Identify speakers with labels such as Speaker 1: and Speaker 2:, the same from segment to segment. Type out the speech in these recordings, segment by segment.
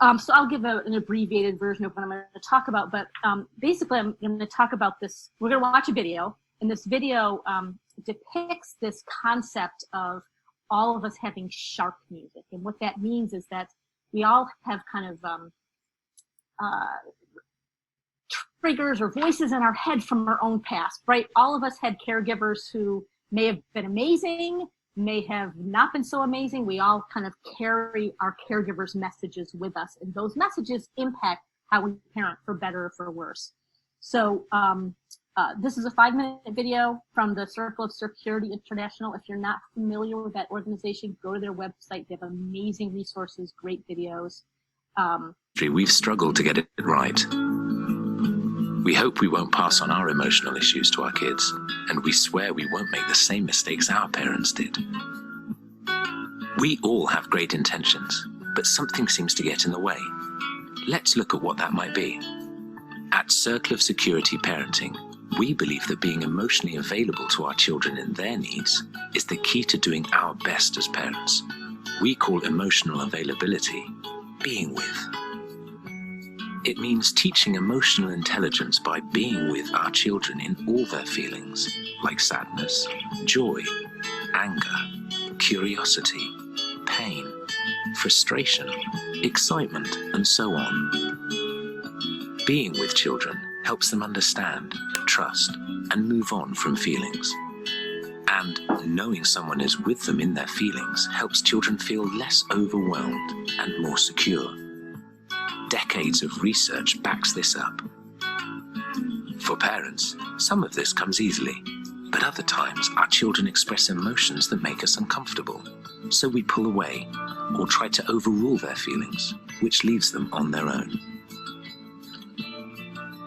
Speaker 1: So I'll give an abbreviated version of what I'm going to talk about, but basically I'm going to talk about this. We're going to watch a video, and this video depicts this concept of all of us having shark music. And what that means is that we all have kind of triggers or voices in our head from our own past, right? All of us had caregivers who may have been amazing, may have not been so amazing. We all kind of carry our caregivers' messages with us, and those messages impact how we parent, for better or for worse. So this is a 5-minute video from the Circle of Security International. If you're not familiar with that organization, go to their website. They have amazing resources, great videos.
Speaker 2: We've struggled to get it right. We hope we won't pass on our emotional issues to our kids, and we swear we won't make the same mistakes our parents did. We all have great intentions, but something seems to get in the way. Let's look at what that might be. At Circle of Security Parenting, we believe that being emotionally available to our children and their needs is the key to doing our best as parents. We call emotional availability being with. It means teaching emotional intelligence by being with our children in all their feelings, like sadness, joy, anger, curiosity, pain, frustration, excitement, and so on. Being with children helps them understand, trust, and move on from feelings. And knowing someone is with them in their feelings helps children feel less overwhelmed and more secure. Decades of research backs this up. For parents, some of this comes easily, but other times our children express emotions that make us uncomfortable, so we pull away or try to overrule their feelings, which leaves them on their own.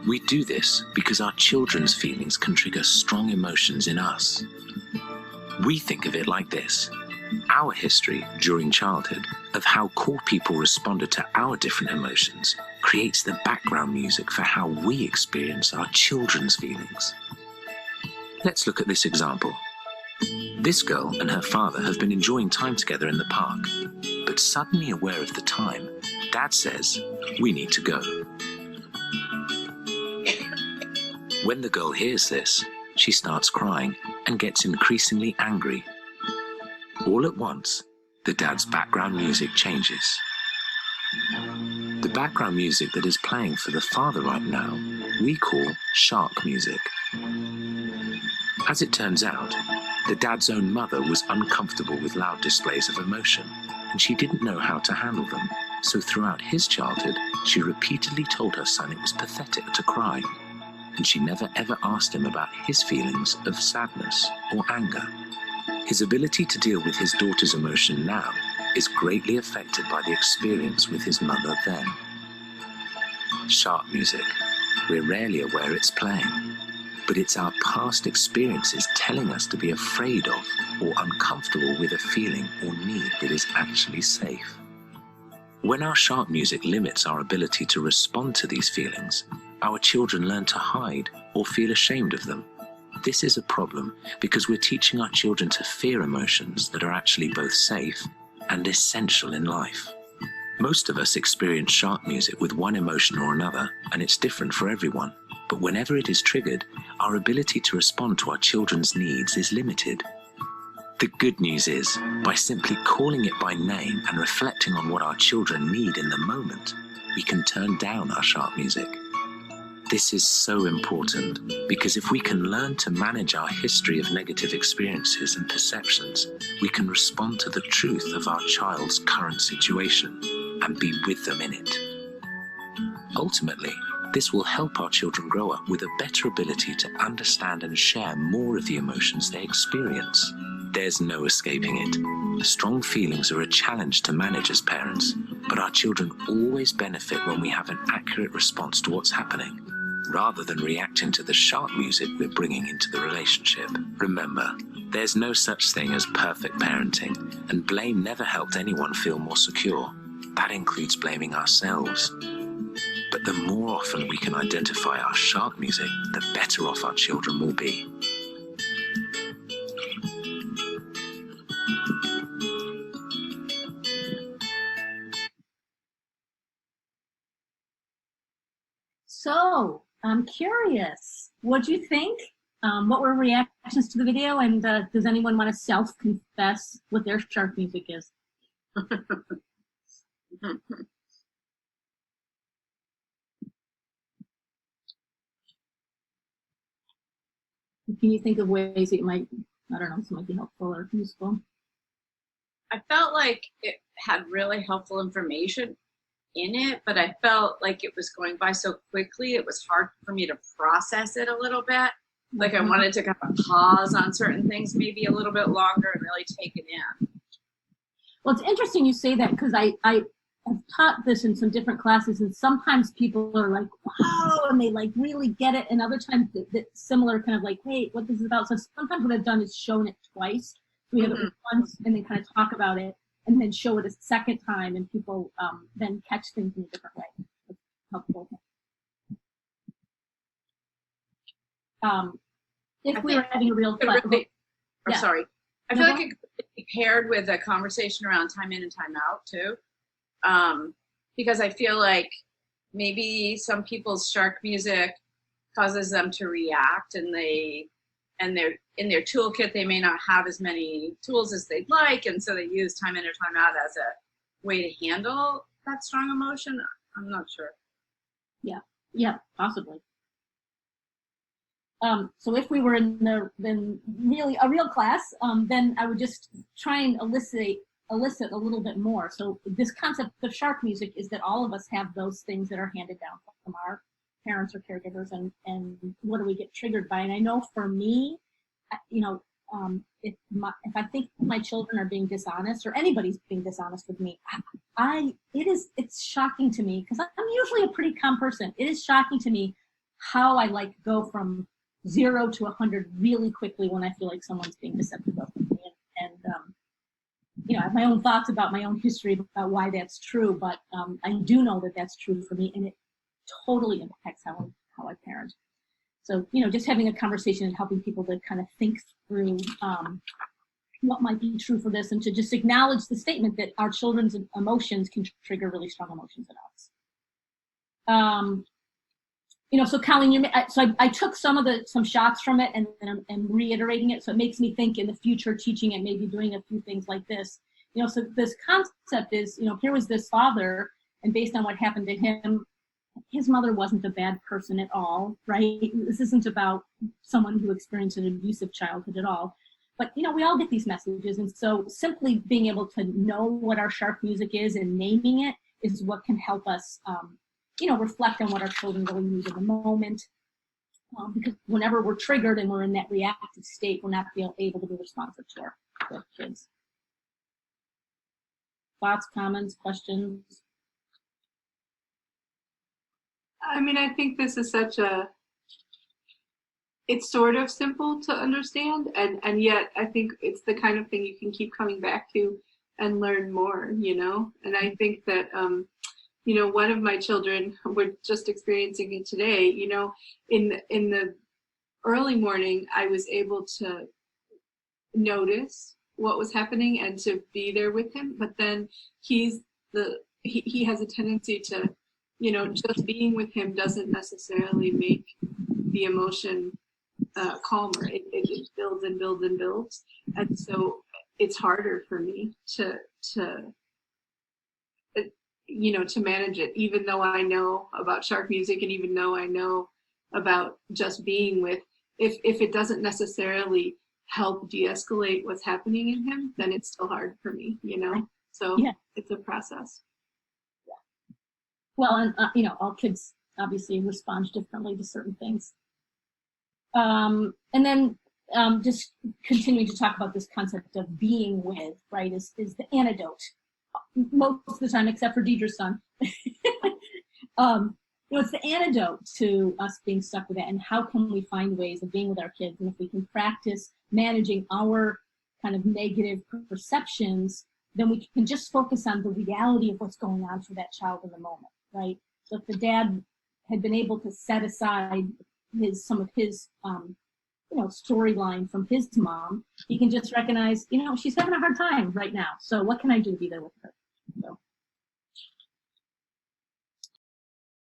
Speaker 2: We do this because our children's feelings can trigger strong emotions in us. We think of it like this: our history during childhood of how core people responded to our different emotions creates the background music for how we experience our children's feelings. Let's look at this example. This girl and her father have been enjoying time together in the park, but suddenly aware of the time, Dad says, "We need to go." When the girl hears this, she starts crying and gets increasingly angry. All at once, the dad's background music changes. The background music that is playing for the father right now, we call shark music. As it turns out, the dad's own mother was uncomfortable with loud displays of emotion, and she didn't know how to handle them. So throughout his childhood, she repeatedly told her son it was pathetic to cry, and she never ever asked him about his feelings of sadness or anger. His ability to deal with his daughter's emotion now is greatly affected by the experience with his mother then. Shark music. We're rarely aware it's playing, but it's our past experiences telling us to be afraid of or uncomfortable with a feeling or need that is actually safe. When our shark music limits our ability to respond to these feelings, our children learn to hide or feel ashamed of them. This is a problem because we're teaching our children to fear emotions that are actually both safe and essential in life. Most of us experience shark music with one emotion or another, and it's different for everyone. But whenever it is triggered, our ability to respond to our children's needs is limited. The good news is, by simply calling it by name and reflecting on what our children need in the moment, we can turn down our shark music. This is so important because if we can learn to manage our history of negative experiences and perceptions, we can respond to the truth of our child's current situation and be with them in it. Ultimately, this will help our children grow up with a better ability to understand and share more of the emotions they experience. There's no escaping it. Strong feelings are a challenge to manage as parents, but our children always benefit when we have an accurate response to what's happening, rather than reacting to the shark music we're bringing into the relationship. Remember, there's no such thing as perfect parenting, and blame never helped anyone feel more secure. That includes blaming ourselves. But the more often we can identify our shark music, the better off our children will be.
Speaker 1: So I'm curious, what do you think? What were reactions to the video? And does anyone want to self-confess what their shark music is? Can you think of ways that you might, I don't know, this might be helpful or useful?
Speaker 3: I felt like it had really helpful information in it, but I felt like it was going by so quickly, it was hard for me to process it a little bit. Like I wanted to kind of pause on certain things maybe a little bit longer and really take it in.
Speaker 1: Well, it's interesting you say that, because I have taught this in some different classes, and sometimes people are like, wow, and they like really get it, and other times it's similar, kind of like, hey, what this is about. So sometimes what I've done is shown it twice. We have it once and then kind of talk about it, and then show it a second time, and people then catch things in a different way. It's helpful. If we were having a real class,
Speaker 3: sorry. I feel like it could be paired with a conversation around time in and time out too. Because I feel like maybe some people's shark music causes them to react, and they're in their toolkit, they may not have as many tools as they'd like, and so they use time in or time out as a way to handle that strong emotion. I'm not sure.
Speaker 1: Yeah, possibly. So if we were in really a real class, then I would just try and elicit a little bit more. So this concept of shark music is that all of us have those things that are handed down from our parents or caregivers, and what do we get triggered by? And I know for me, you know, if I think my children are being dishonest, or anybody's being dishonest with me, it's shocking to me, because I'm usually a pretty calm person. It is shocking to me how I like go from 0 to 100 really quickly when I feel like someone's being deceptive of me. And you know, I have my own thoughts about my own history about why that's true, but I do know that that's true for me, and it totally impacts how I parent. So, you know, just having a conversation and helping people to kind of think through what might be true for this, and to just acknowledge the statement that our children's emotions can trigger really strong emotions in us. You know, so Colleen, I took some shots from it, and I'm reiterating it, so it makes me think in the future, teaching it, maybe doing a few things like this. You know, so this concept is, you know, here was this father, and based on what happened to him, his mother wasn't a bad person at all, right? This isn't about someone who experienced an abusive childhood at all. But, you know, we all get these messages, and so simply being able to know what our shark music is and naming it is what can help us you know, reflect on what our children really need in the moment. Because whenever we're triggered and we're in that reactive state, we're not able to be responsive to our kids. Thoughts, comments, questions?
Speaker 4: I mean, I think this is it's sort of simple to understand, and yet I think it's the kind of thing you can keep coming back to and learn more, you know? And I think that, you know, one of my children, we're just experiencing it today, you know, in the early morning, I was able to notice what was happening and to be there with him. But then he has a tendency to, you know, just being with him doesn't necessarily make the emotion calmer. It builds and builds and builds. And so it's harder for me to you know, to manage it, even though I know about shark music, and even though I know about just being with, if it doesn't necessarily help de-escalate what's happening in him, then it's still hard for me, you know? So yeah. It's a process.
Speaker 1: Yeah. Well, and you know, all kids obviously respond differently to certain things. And then just continuing to talk about this concept of being with, right, is the antidote. Most of the time, except for Deidre's son. You know, it's the antidote to us being stuck with it, and how can we find ways of being with our kids? And if we can practice managing our kind of negative perceptions, then we can just focus on the reality of what's going on for that child in the moment, right? So if the dad had been able to set aside some of his you know, storyline from his mom, he can just recognize, you know, she's having a hard time right now. So what can I do to be there with her?